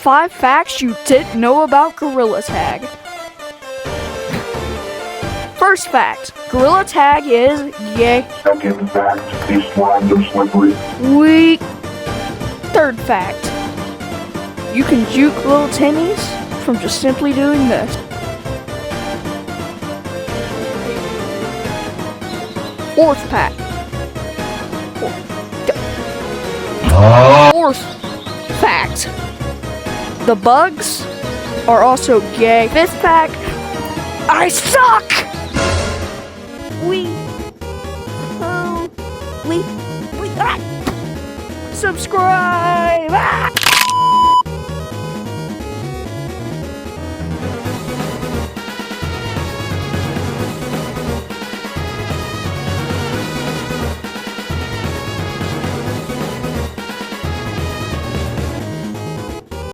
5 facts you didn't know about Gorilla Tag. First fact, Gorilla Tag is gay. Second fact, these slimes are slippery. Weak. Third fact, you can juke little Timmies from just simply doing this. Fourth fact. Fourth fact, the bugs are also gay. Fifth fact, I suck! Subscribe!